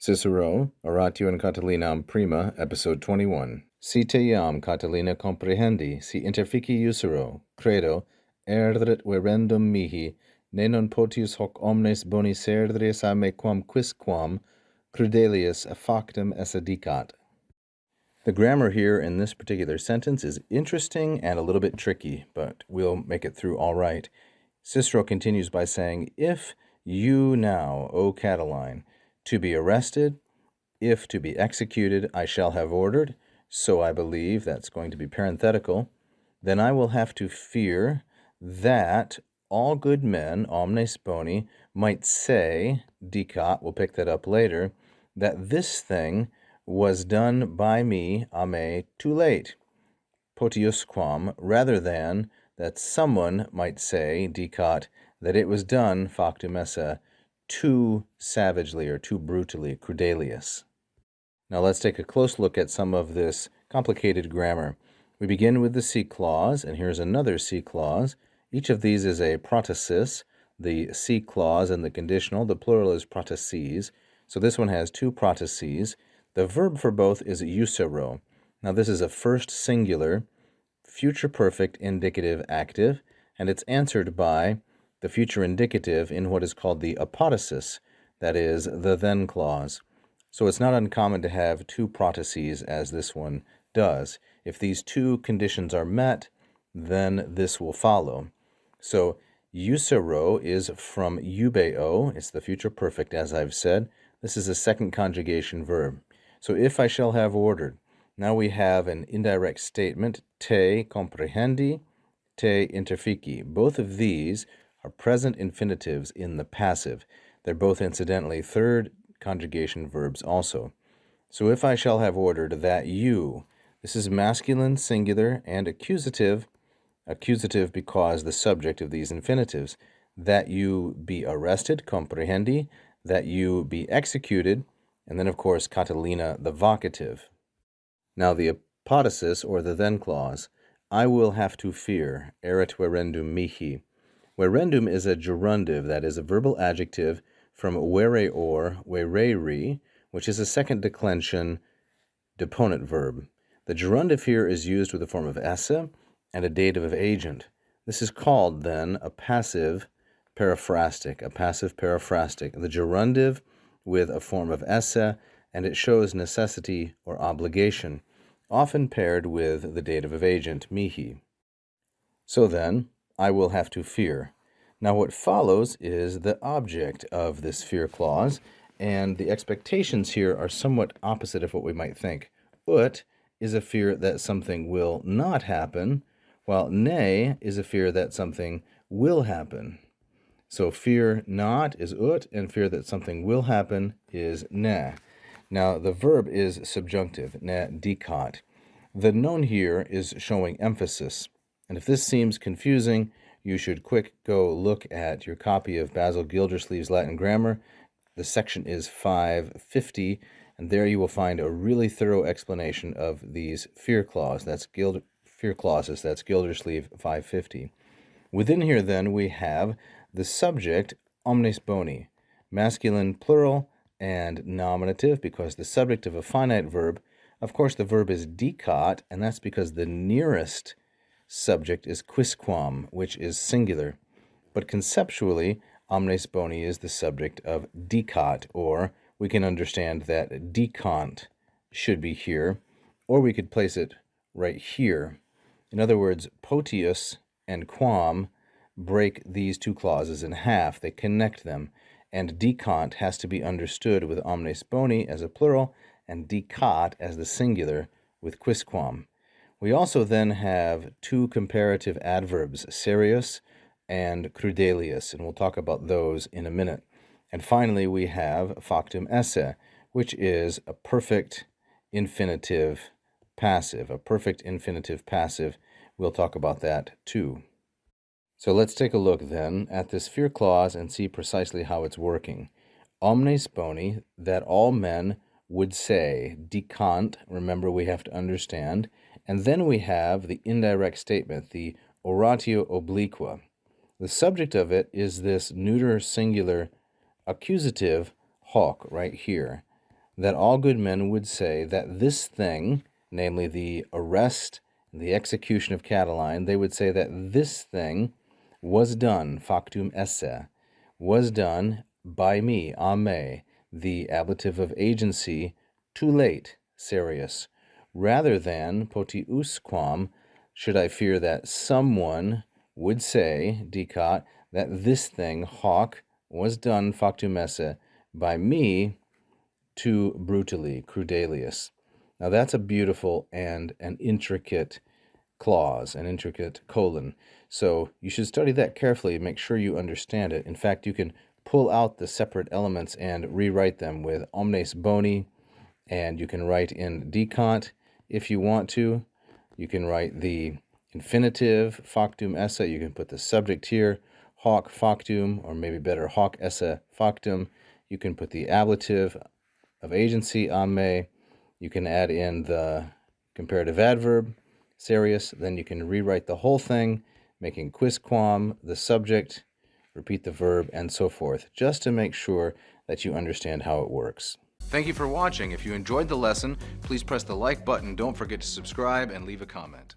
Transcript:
Cicero, Oratio and Catilinam prima, episode 21. Si te iam, Catilina, comprehendi, si interfici usero, credo, erdret verendum mihi, ne non potius hoc omnes boni serdris a me quisquam crudelius factum esse dicat. The grammar here in this particular sentence is interesting and a little bit tricky, but we'll make it through all right. Cicero continues by saying, if you now, O Catiline, to be arrested, if to be executed, I shall have ordered, so I believe that's going to be parenthetical, then I will have to fear that all good men, omnes boni, might say, dicat, we'll pick that up later, that this thing was done by me, a me, too late, potiusquam, rather than that someone might say, dicat, that it was done, factum esse, too savagely or too brutally, crudelius. Now let's take a close look at some of this complicated grammar. We begin with the C clause, and here's another C clause. Each of these is a protasis, the C clause and the conditional. The plural is protases. So this one has two protases. The verb for both is usero. Now this is a first singular, future perfect indicative active, and it's answered by the future indicative in what is called the apodosis, that is, the then clause. So it's not uncommon to have two protases as this one does. If these two conditions are met, then this will follow. So usero is from eubeo. It's the future perfect, as I've said. This is a second conjugation verb. So if I shall have ordered, now we have an indirect statement, te comprehendi, te interfici. Both of these are present infinitives in the passive. They're both incidentally third conjugation verbs also. So if I shall have ordered that you, this is masculine, singular, and accusative because the subject of these infinitives, that you be arrested, comprehendi, that you be executed, and then of course Catilina, the vocative. Now the apodosis, or the then clause, I will have to fear, erit verendum mihi. Verendum is a gerundive, that is a verbal adjective from vere or vereri, which is a second declension deponent verb. The gerundive here is used with a form of esse and a dative of agent. This is called, then, a passive periphrastic, the gerundive with a form of esse, and it shows necessity or obligation, often paired with the dative of agent, mihi. So then, I will have to fear. Now what follows is the object of this fear clause, and the expectations here are somewhat opposite of what we might think. Ut is a fear that something will not happen, while ne is a fear that something will happen. So fear not is ut, and fear that something will happen is ne. Now the verb is subjunctive, ne dicat. The noun here is showing emphasis, and if this seems confusing, you should go look at your copy of Basil Gildersleeve's Latin Grammar. The section is 550, and there you will find a really thorough explanation of these fear clauses. That's Gildersleeve 550. Within here, then, we have the subject, omnes boni, masculine plural and nominative, because the subject of a finite verb, of course, the verb is dicat, and that's because the nearest subject is quisquam, which is singular. But conceptually, omnes boni is the subject of dicat, or we can understand that decant should be here, or we could place it right here. In other words, potius and quam break these two clauses in half. They connect them, and decant has to be understood with omnes boni as a plural and dicat as the singular with quisquam. We also then have two comparative adverbs, serious and crudelius, and we'll talk about those in a minute. And finally, we have factum esse, which is a perfect infinitive passive. We'll talk about that too. So let's take a look then at this fear clause and see precisely how it's working. Omnes boni, that all men would say, decant, remember we have to understand, and then we have the indirect statement, the oratio obliqua. The subject of it is this neuter singular accusative hoc right here. that all good men would say that this thing, namely the arrest and the execution of Catiline, they would say that this thing was done, factum esse, was done by me, a me, the ablative of agency, too late, serious, rather than potiusquam, should I fear that someone would say, dicat, that this thing, hoc, was done, factum esse, by me, too brutally, crudelius. Now that's a beautiful and an intricate clause, an intricate colon. So you should study that carefully, make sure you understand it. In fact, you can pull out the separate elements and rewrite them with omnes boni, and you can write in decant if you want to. You can write the infinitive, factum esse, you can put the subject here, hoc factum, or maybe better, hoc esse factum. You can put the ablative of agency, a me. You can add in the comparative adverb, serious. Then you can rewrite the whole thing, making quisquam the subject, repeat the verb, and so forth, just to make sure that you understand how it works. Thank you for watching. If you enjoyed the lesson, please press the like button. Don't forget to subscribe and leave a comment.